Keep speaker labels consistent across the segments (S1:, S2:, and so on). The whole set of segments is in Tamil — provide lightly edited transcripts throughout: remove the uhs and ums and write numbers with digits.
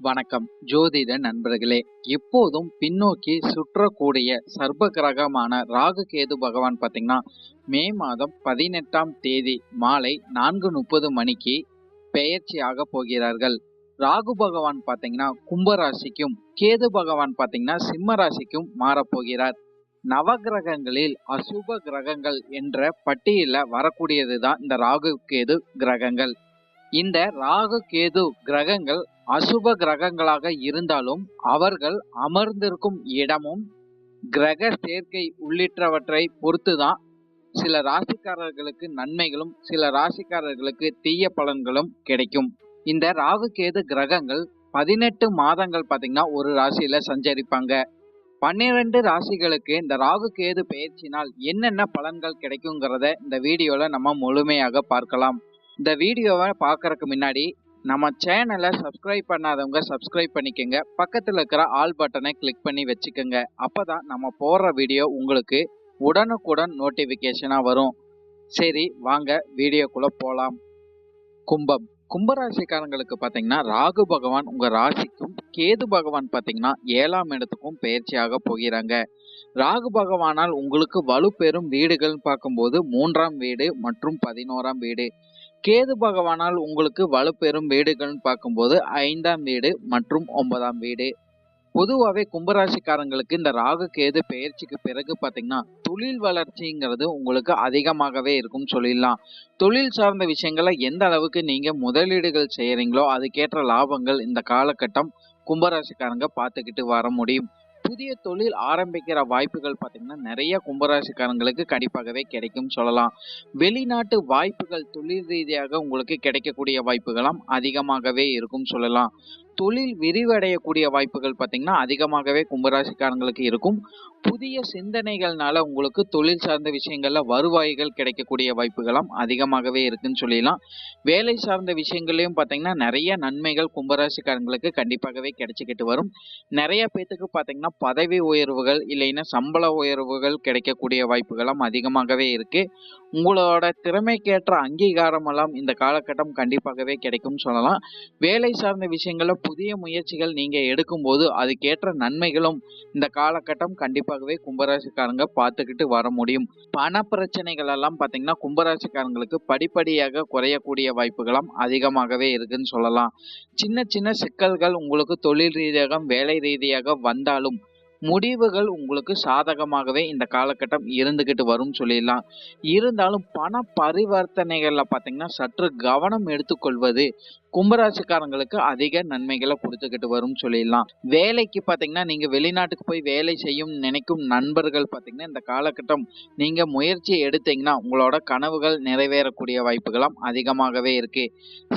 S1: வணக்கம் ஜோதிட நண்பர்களே. எப்போதும் பின்னோக்கி சுற்றக்கூடிய சர்ப்ப கிரகமான ராகு கேது பகவான் பார்த்தீங்கன்னா மே மாதம் 18ஆம் தேதி மாலை 4:30 மணிக்கு பெயர்ச்சியாக போகிறார்கள். ராகு பகவான் பார்த்தீங்கன்னா கும்பராசிக்கும், கேது பகவான் பார்த்தீங்கன்னா சிம்ம ராசிக்கும் மாறப்போகிறார். நவகிரகங்களில் அசுப கிரகங்கள் என்ற பட்டியல வரக்கூடியது தான் இந்த ராகு கேது கிரகங்கள். இந்த ராகு கேது கிரகங்கள் அசுப கிரகங்களாக இருந்தாலும் அவர்கள் அமர்ந்திருக்கும் இடமும் கிரக சேர்க்கை உள்ளிட்டவற்றை பொறுத்துதான் சில ராசிக்காரர்களுக்கு நன்மைகளும் சில ராசிக்காரர்களுக்கு தீய பலன்களும் கிடைக்கும். இந்த ராகு கேது கிரகங்கள் 18 மாதங்கள் பாத்தீங்கன்னா ஒரு ராசியில சஞ்சரிப்பாங்க. 12 ராசிகளுக்கு இந்த ராகு கேது பெயர்ச்சினால் என்னென்ன பலன்கள் கிடைக்குங்கிறத இந்த வீடியோல நம்ம முழுமையாக பார்க்கலாம். இந்த வீடியோவை பார்க்கறதுக்கு முன்னாடி நம்ம சேனலை சப்ஸ்கிரைப் பண்ணாதவங்க சப்ஸ்கிரைப் பண்ணிக்கோங்க. பக்கத்தில் இருக்கிற ஆல் பட்டனை கிளிக் பண்ணி வச்சுக்கோங்க. அப்பதான் நம்ம போடுற வீடியோ உங்களுக்கு உடனுக்குடன் நோட்டிஃபிகேஷனாக வரும். சரி, வாங்க வீடியோக்குள்ள போகலாம். கும்பம். கும்பராசிக்காரங்களுக்கு பார்த்தீங்கன்னா ராகு பகவான் உங்க ராசிக்கும், கேது பகவான் பார்த்தீங்கன்னா 7ஆம் இடத்துக்கும் பெயர்ச்சியாக போகிறாங்க. ராகு பகவானால் உங்களுக்கு வலுப்பெறும் வீடுகள் பார்க்கும்போது 3ஆம் வீடு மற்றும் 11ஆம் வீடு. கேது பகவானால் உங்களுக்கு வலுப்பெறும் வீடுகள்னு பார்க்கும்போது 5ஆம் வீடு மற்றும் 9ஆம் வீடு. பொதுவாகவே கும்பராசிக்காரங்களுக்கு இந்த ராகு கேது பெயர்ச்சிக்கு பிறகு பார்த்தீங்கன்னா தொழில் வளர்ச்சிங்கிறது உங்களுக்கு அதிகமாகவே இருக்கும் சொல்லிடலாம். தொழில் சார்ந்த விஷயங்களை எந்த அளவுக்கு நீங்க முதலீடுகள் செய்யறீங்களோ அதுக்கேற்ற லாபங்கள் இந்த காலகட்டம் கும்பராசிக்காரங்க பார்த்துக்கிட்டு வர முடியும். புதிய தொழில் ஆரம்பிக்கிற வாய்ப்புகள் பார்த்தீங்கன்னா நிறைய கும்பராசிக்காரங்களுக்கு கண்டிப்பாகவே கிடைக்கும் சொல்லலாம். வெளிநாட்டு வாய்ப்புகள் தொழில் ரீதியாக உங்களுக்கு கிடைக்கக்கூடிய வாய்ப்புகளும் அதிகமாகவே இருக்கும் சொல்லலாம். தொழில் விரிவடையக்கூடிய வாய்ப்புகள் பார்த்தீங்கன்னா அதிகமாகவே கும்பராசிக்காரங்களுக்கு இருக்கும். புதிய சிந்தனைகள்னால உங்களுக்கு தொழில் சார்ந்த விஷயங்கள்ல வருவாய்கள் கிடைக்கக்கூடிய வாய்ப்புகளும் அதிகமாகவே இருக்குன்னு சொல்லிடலாம். வேலை சார்ந்த விஷயங்களையும் பார்த்தீங்கன்னா நிறைய நன்மைகள் கும்பராசிக்காரங்களுக்கு கண்டிப்பாகவே கிடைச்சிக்கிட்டு வரும். நிறைய பேத்துக்கு பார்த்தீங்கன்னா பதவி உயர்வுகள் இல்லைன்னா சம்பள உயர்வுகள் கிடைக்கக்கூடிய வாய்ப்புகளும் அதிகமாகவே இருக்கு. உங்களோட திறமைக்கேற்ற அங்கீகாரம் எல்லாம் இந்த காலகட்டம் கண்டிப்பாகவே கிடைக்கும் சொல்லலாம். வேலை சார்ந்த விஷயங்கள்ல புதிய முயற்சிகள் நீங்க எடுக்கும்போது அதுக்கேற்ற நன்மைகளும் இந்த காலகட்டம் கண்டிப்பாகவே கும்பராசிக்காரங்க பார்த்துக்கிட்டு வர முடியும். பண பிரச்சனைகள் எல்லாம் பார்த்தீங்கன்னா கும்பராசிக்காரங்களுக்கு படிப்படியாக குறையக்கூடிய வாய்ப்புகளும் அதிகமாகவே இருக்குன்னு சொல்லலாம். சின்ன சின்ன சிக்கல்கள் உங்களுக்கு தொழில் ரீதியாக வேலை ரீதியாக வந்தாலும் முடிவுகள் உங்களுக்கு சாதகமாகவே இந்த காலகட்டம் இருந்துகிட்டு வரும் சொல்லிடலாம். இருந்தாலும் பண பரிவர்த்தனைகள்ல பார்த்தீங்கன்னா சற்று கவனம் எடுத்துக்கொள்வது கும்பராசிக்காரங்களுக்கு அதிக நன்மைகளை கொடுத்துக்கிட்டு வரும் சொல்லிடலாம். வேலைக்கு பார்த்தீங்கன்னா நீங்க வெளிநாட்டுக்கு போய் வேலை செய்யும் நினைக்கும் நண்பர்கள் பார்த்தீங்கன்னா இந்த காலகட்டம் நீங்க முயற்சி எடுத்தீங்கன்னா உங்களோட கனவுகள் நிறைவேறக்கூடிய வாய்ப்புகளும் அதிகமாகவே இருக்கு.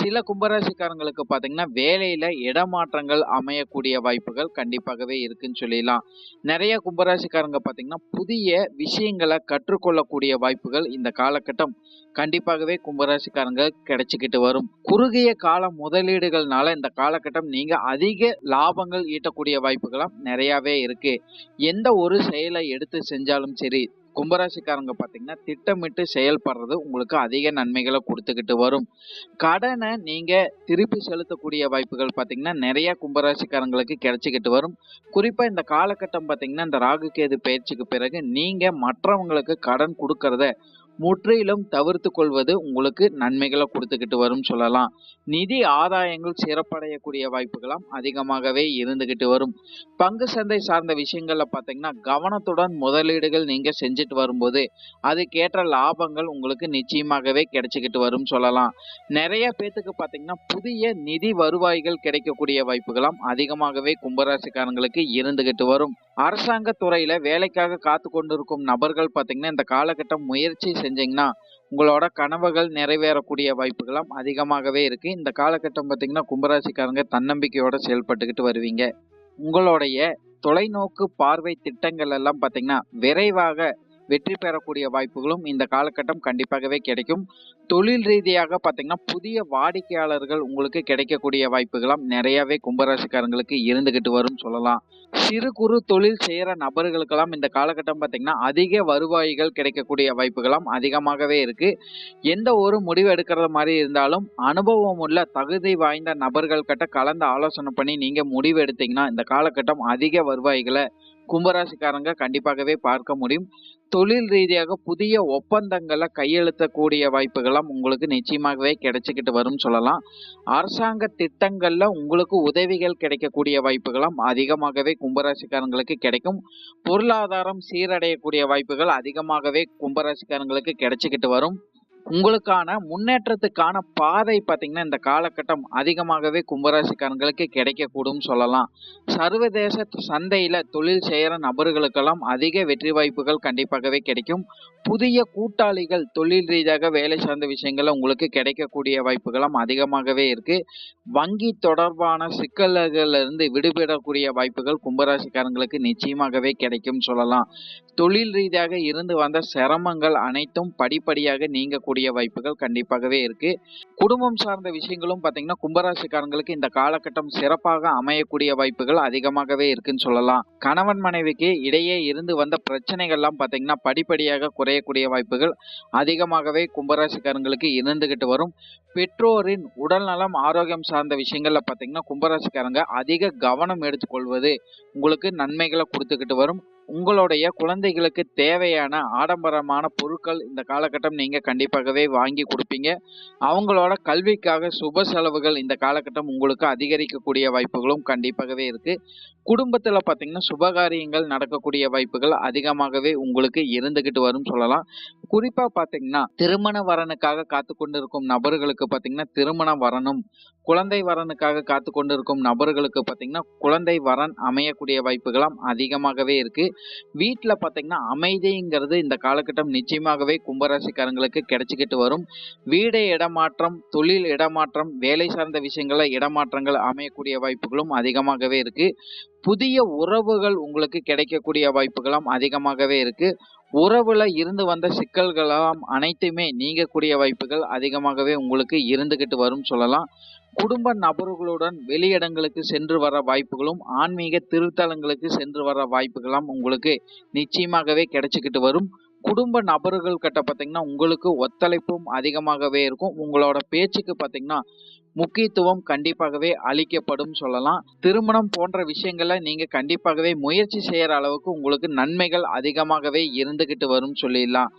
S1: சில கும்பராசிக்காரங்களுக்கு பார்த்தீங்கன்னா வேலையில இடமாற்றங்கள் அமையக்கூடிய வாய்ப்புகள் கண்டிப்பாகவே இருக்குன்னு சொல்லிடலாம். நிறைய கும்பராசிக்காரங்க பார்த்தீங்கன்னா புதிய விஷயங்களை கற்றுக்கொள்ளக்கூடிய வாய்ப்புகள் இந்த காலகட்டம் கண்டிப்பாகவே கும்பராசிக்காரங்க கிடைச்சிக்கிட்டு வரும். குறுகிய கால முதலீடுகள்னால இந்த காலகட்டம் நீங்க அதிக லாபங்கள் ஈட்டக்கூடிய வாய்ப்புகளும் நிறையவே இருக்கு. எந்த ஒரு செயலை எடுத்து செஞ்சாலும் சரி கும்பராசிக்காரங்க பார்த்தீங்கன்னா திட்டமிட்டு செயல்படுறது உங்களுக்கு அதிக நன்மைகளை கொடுத்துக்கிட்டு வரும். கடனை நீங்க திருப்பி செலுத்தக்கூடிய வாய்ப்புகள் பார்த்தீங்கன்னா நிறைய கும்பராசிக்காரங்களுக்கு கிடைச்சிக்கிட்டு வரும். குறிப்பா இந்த காலகட்டம் பார்த்தீங்கன்னா இந்த ராகு கேது பயிற்சிக்கு பிறகு நீங்க மற்றவங்களுக்கு கடன் கொடுக்கறத முற்றிலும் தவிர்த்து கொள்வது உங்களுக்கு நன்மைகளை கொடுத்துக்கிட்டு வரும் சொல்லலாம். நிதி ஆதாயங்கள் சிறப்படையக்கூடிய வாய்ப்புகளும் அதிகமாகவே இருந்துகிட்டு வரும். பங்கு சந்தை சார்ந்த விஷயங்கள்ல பார்த்தீங்கன்னா கவனத்துடன் முதலீடுகள் நீங்க செஞ்சுட்டு வரும்போது அதுக்கேற்ற லாபங்கள் உங்களுக்கு நிச்சயமாகவே கிடைச்சிக்கிட்டு வரும் சொல்லலாம். நிறைய பேத்துக்கு பார்த்தீங்கன்னா புதிய நிதி வருவாய்கள் கிடைக்கக்கூடிய வாய்ப்புகளும் அதிகமாகவே கும்பராசிக்காரங்களுக்கு இருந்துகிட்டு வரும். அரசாங்க துறையில வேலைக்காக காத்து கொண்டிருக்கும் நபர்கள் பார்த்தீங்கன்னா இந்த காலகட்டம் முயற்சி செஞ்சீங்கன்னா உங்களோட கனவுகள் நிறைவேறக்கூடிய வாய்ப்புகளும் அதிகமாகவே இருக்கு. இந்த காலகட்டம் பார்த்தீங்கன்னா கும்பராசிக்காரங்க தன்னம்பிக்கையோட செயல்பட்டுக்கிட்டு வருவீங்க. உங்களுடைய தொலைநோக்கு பார்வை திட்டங்கள் எல்லாம் பார்த்தீங்கன்னா விரைவாக வெற்றி பெறக்கூடிய வாய்ப்புகளும் இந்த காலகட்டம் கண்டிப்பாகவே கிடைக்கும். தொழில் ரீதியாக பார்த்தீங்கன்னா புதிய வாடிக்கையாளர்கள் உங்களுக்கு கிடைக்கக்கூடிய வாய்ப்புகளாம் நிறையவே கும்பராசிக்காரங்களுக்கு இருந்துகிட்டு வரும் சொல்லலாம். சிறு குறு தொழில் செய்யற நபர்களுக்கெல்லாம் இந்த காலகட்டம் பார்த்தீங்கன்னா அதிக வருவாய்கள் கிடைக்கக்கூடிய வாய்ப்புகளாம் அதிகமாகவே இருக்கு. எந்த ஒரு முடிவு எடுக்கிறது மாதிரி இருந்தாலும் அனுபவம் உள்ள தகுதி வாய்ந்த நபர்கள் கிட்ட கலந்து ஆலோசனை பண்ணி நீங்க முடிவு எடுத்தீங்கன்னா இந்த காலகட்டம் அதிக வருவாய்களை கும்பராசிக்காரங்க கண்டிப்பாகவே பார்க்க முடியும். தொழில் ரீதியாக புதிய ஒப்பந்தங்களை கையெழுத்தக்கூடிய வாய்ப்புகள்லாம் உங்களுக்கு நிச்சயமாகவே கிடைச்சிக்கிட்டு வரும் சொல்லலாம். அரசாங்க திட்டங்கள்ல உங்களுக்கு உதவிகள் கிடைக்கக்கூடிய வாய்ப்புகளாம் அதிகமாகவே கும்பராசிக்காரங்களுக்கு கிடைக்கும். பொருளாதாரம் சீரடையக்கூடிய வாய்ப்புகள் அதிகமாகவே கும்பராசிக்காரங்களுக்கு கிடைச்சிக்கிட்டு வரும். உங்களுக்கான முன்னேற்றத்துக்கான பாதை பார்த்தீங்கன்னா இந்த காலகட்டம் அதிகமாகவே கும்பராசிக்காரங்களுக்கு கிடைக்கக்கூடும் சொல்லலாம். சர்வதேச சந்தையில தொழில் செய்யற நபர்களுக்கெல்லாம் அதிக வெற்றி வாய்ப்புகள் கண்டிப்பாகவே கிடைக்கும். புதிய கூட்டாளிகள் தொழில் ரீதியாக வேலை சார்ந்த விஷயங்கள்ல உங்களுக்கு கிடைக்கக்கூடிய வாய்ப்புகளும் அதிகமாகவே இருக்கு. வங்கி தொடர்பான சிக்கல்கள்ல இருந்து விடுபடக்கூடிய வாய்ப்புகள் கும்பராசிக்காரங்களுக்கு நிச்சயமாகவே கிடைக்கும் சொல்லலாம். தொழில் ரீதியாக இருந்து வந்த சிரமங்கள் அனைத்தும் படிப்படியாக நீங்கக்கூடிய வாய்ப்புகள் கண்டிப்பாகவே இருக்கு. குடும்பம் சார்ந்த விஷயங்களும் பார்த்தீங்கன்னா கும்பராசிக்காரங்களுக்கு இந்த காலகட்டம் சிறப்பாக அமையக்கூடிய வாய்ப்புகள் அதிகமாகவே இருக்குன்னு சொல்லலாம். கணவன் மனைவிக்கு இடையே இருந்து வந்த பிரச்சனைகள்லாம் பார்த்தீங்கன்னா படிப்படியாக குறையக்கூடிய வாய்ப்புகள் அதிகமாகவே கும்பராசிக்காரங்களுக்கு இருந்துகிட்டு வரும். பெற்றோரின் உடல் நலம் ஆரோக்கியம் சார்ந்த விஷயங்கள்ல பார்த்தீங்கன்னா கும்பராசிக்காரங்க அதிக கவனம் எடுத்துக்கொள்வது உங்களுக்கு நன்மைகளை கொடுத்துக்கிட்டு வரும். உங்களுடைய குழந்தைகளுக்கு தேவையான ஆடம்பரமான பொருட்கள் இந்த காலகட்டம் நீங்க கண்டிப்பாகவே வாங்கி கொடுப்பீங்க. அவங்களோட கல்விக்காக சுப செலவுகள் இந்த காலகட்டம் உங்களுக்கு அதிகரிக்கக்கூடிய வாய்ப்புகளும் கண்டிப்பாகவே இருக்கு. குடும்பத்துல பாத்தீங்கன்னா சுபகாரியங்கள் நடக்கக்கூடிய வாய்ப்புகள் அதிகமாகவே உங்களுக்கு இருந்துகிட்டு வரும் சொல்லலாம். குறிப்பா பாத்தீங்கன்னா திருமண வரனுக்காக காத்து கொண்டிருக்கும் நபர்களுக்கு பாத்தீங்கன்னா திருமண வரனும், குழந்தை வரனுக்காக காத்து கொண்டிருக்கும் நபர்களுக்கு பாத்தீங்கன்னா குழந்தை வரன் அமையக்கூடிய வாய்ப்புகளாம் அதிகமாகவே இருக்கு. வீட்டுல பாத்தீங்கன்னா அமைதிங்கிறது இந்த காலகட்டம் நிச்சயமாகவே கும்பராசிக்காரங்களுக்கு கிடைச்சிக்கிட்டு வரும். வீடு இடமாற்றம், தொழில் இடமாற்றம், வேலை சார்ந்த விஷயங்கள இடமாற்றங்கள் அமையக்கூடிய வாய்ப்புகளும் அதிகமாகவே இருக்கு. புதிய உறவுகள் உங்களுக்கு கிடைக்கக்கூடிய வாய்ப்புகளும் அதிகமாகவே இருக்கு. உறவுல இருந்து வந்த சிக்கல்களாம் அனைத்துமே நீங்கக்கூடிய வாய்ப்புகள் அதிகமாகவே உங்களுக்கு இருந்துகிட்டு வரும் சொல்லலாம். குடும்ப நபர்களுடன் வெளியிடங்களுக்கு சென்று வர வாய்ப்புகளும் ஆன்மீக திருத்தலங்களுக்கு சென்று வர வாய்ப்புகளும் உங்களுக்கு நிச்சயமாகவே கிடைச்சிக்கிட்டு வரும். குடும்ப நபர்கள் கிட்ட பார்த்தீங்கன்னா உங்களுக்கு ஒத்துழைப்பும் அதிகமாகவே இருக்கும். உங்களோட பேச்சுக்கு பார்த்தீங்கன்னா முக்கியத்துவம் கண்டிப்பாகவே அளிக்கப்படும் சொல்லலாம். திருமணம் போன்ற விஷயங்களை நீங்க கண்டிப்பாகவே முயற்சி செய்யற அளவுக்கு உங்களுக்கு நன்மைகள் அதிகமாகவே இருந்துகிட்டு வரும் சொல்லிடலாம்.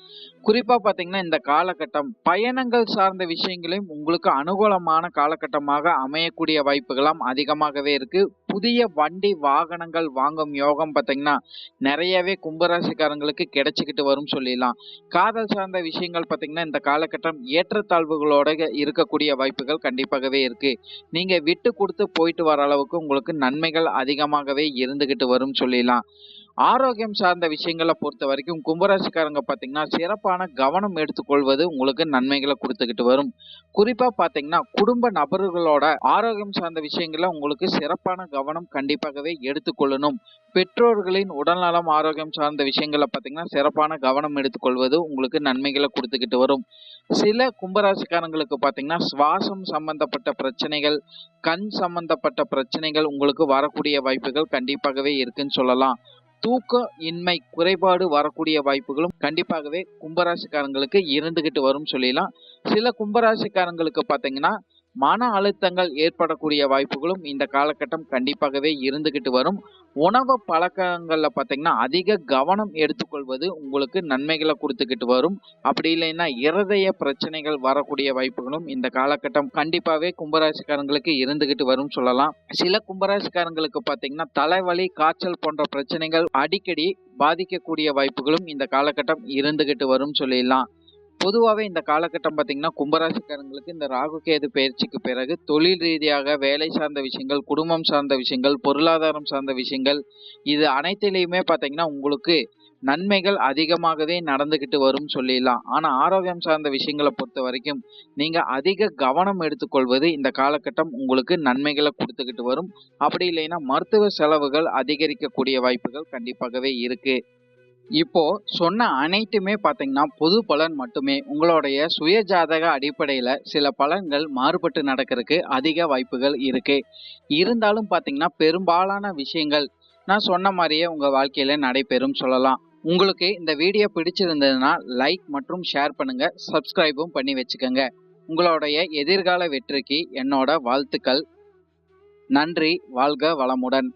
S1: குறிப்பா பாத்தீங்கன்னா இந்த காலகட்டம் பயணங்கள் சார்ந்த விஷயங்களையும் உங்களுக்கு அனுகூலமான காலகட்டமாக அமையக்கூடிய வாய்ப்புகளும் அதிகமாகவே இருக்கு. புதிய வண்டி வாகனங்கள் வாங்கும் யோகம் பாத்தீங்கன்னா நிறையவே கும்பராசிக்காரங்களுக்கு கிடைச்சிக்கிட்டு வரும் சொல்லிடலாம். காதல் சார்ந்த விஷயங்கள் பாத்தீங்கன்னா இந்த காலகட்டம் ஏற்றத்தாழ்வுகளோட இருக்கக்கூடிய வாய்ப்புகள் கண்டிப்பாகவே இருக்கு. நீங்க விட்டு கொடுத்து போயிட்டு வர அளவுக்கு உங்களுக்கு நன்மைகள் அதிகமாகவே இருந்துகிட்டு வரும் சொல்லிடலாம். ஆரோக்கியம் சார்ந்த விஷயங்களை பொறுத்த வரைக்கும் கும்பராசிக்காரங்க பாத்தீங்கன்னா சிறப்பான கவனம் எடுத்துக்கொள்வது உங்களுக்கு நன்மைகளை கொடுத்துக்கிட்டு வரும். குறிப்பா பாத்தீங்கன்னா குடும்ப நபர்களோட ஆரோக்கியம் சார்ந்த விஷயங்கள உங்களுக்கு சிறப்பான கவனம் கண்டிப்பாகவே எடுத்துக்கொள்ளணும். பெற்றோர்களின் உடல்நலம் ஆரோக்கியம் சார்ந்த விஷயங்களை பாத்தீங்கன்னா சிறப்பான கவனம் எடுத்துக்கொள்வது உங்களுக்கு நன்மைகளை கொடுத்துக்கிட்டு வரும். சில கும்பராசிக்காரங்களுக்கு பாத்தீங்கன்னா சுவாசம் சம்பந்தப்பட்ட பிரச்சனைகள், கண் சம்பந்தப்பட்ட பிரச்சனைகள் உங்களுக்கு வரக்கூடிய வாய்ப்புகள் கண்டிப்பாகவே இருக்குன்னு சொல்லலாம். தூக்க இன்மை குறைபாடு வரக்கூடிய வாய்ப்புகளும் கண்டிப்பாகவே கும்பராசிக்காரங்களுக்கு இருந்துகிட்டு வரும் சொல்லிடலாம். சில கும்பராசிக்காரங்களுக்கு பாத்தீங்கன்னா மன அழுத்தங்கள் ஏற்படக்கூடிய வாய்ப்புகளும் இந்த காலகட்டம் கண்டிப்பாகவே இருந்துகிட்டு வரும். உணவு பழக்கங்கள்ல பாத்தீங்கன்னா அதிக கவனம் எடுத்துக்கொள்வது உங்களுக்கு நன்மைகளை கொடுத்துக்கிட்டு வரும். அப்படி இல்லைன்னா இருதய பிரச்சனைகள் வரக்கூடிய வாய்ப்புகளும் இந்த காலகட்டம் கண்டிப்பாவே கும்பராசிக்காரங்களுக்கு இருந்துகிட்டு வரும் சொல்லலாம். சில கும்பராசிக்காரங்களுக்கு பாத்தீங்கன்னா தலைவலி, காய்ச்சல் போன்ற பிரச்சனைகள் அடிக்கடி பாதிக்கக்கூடிய வாய்ப்புகளும் இந்த காலகட்டம் இருந்துகிட்டு வரும் சொல்லிடலாம். பொதுவாகவே இந்த காலகட்டம் பார்த்தீங்கன்னா கும்பராசிக்காரங்களுக்கு இந்த ராகு கேது பயிற்சிக்கு பிறகு தொழில் ரீதியாக வேலை சார்ந்த விஷயங்கள், குடும்பம் சார்ந்த விஷயங்கள், பொருளாதாரம் சார்ந்த விஷயங்கள் இது அனைத்திலையுமே பார்த்தீங்கன்னா உங்களுக்கு நன்மைகள் அதிகமாகவே நடந்துகிட்டு வரும் சொல்லிடலாம். ஆனா ஆரோக்கியம் சார்ந்த விஷயங்களை பொறுத்த வரைக்கும் நீங்க அதிக கவனம் எடுத்துக்கொள்வது இந்த காலகட்டம் உங்களுக்கு நன்மைகளை கொடுத்துக்கிட்டு வரும். அப்படி இல்லைன்னா மருத்துவ செலவுகள் அதிகரிக்கக்கூடிய வாய்ப்புகள் கண்டிப்பாகவே இருக்கு. இப்போ சொன்ன அனைத்துமே பார்த்தீங்கன்னா பொது பலன் மட்டுமே. உங்களுடைய சுய ஜாதக அடிப்படையில சில பலன்கள் மாறுபட்டு நடக்கிறதுக்கு அதிக வாய்ப்புகள் இருக்கு. இருந்தாலும் பார்த்தீங்கன்னா பெரும்பாலான விஷயங்கள் நான் சொன்ன மாதிரியே உங்க வாழ்க்கையில நடைபெறும் சொல்லலாம். உங்களுக்கு இந்த வீடியோ பிடிச்சிருந்ததுன்னா லைக் மற்றும் ஷேர் பண்ணுங்க. சப்ஸ்கிரைபும் பண்ணி வச்சுக்கோங்க. உங்களுடைய எதிர்கால வெற்றிக்கு என்னோட வாழ்த்துக்கள். நன்றி. வாழ்க வளமுடன்.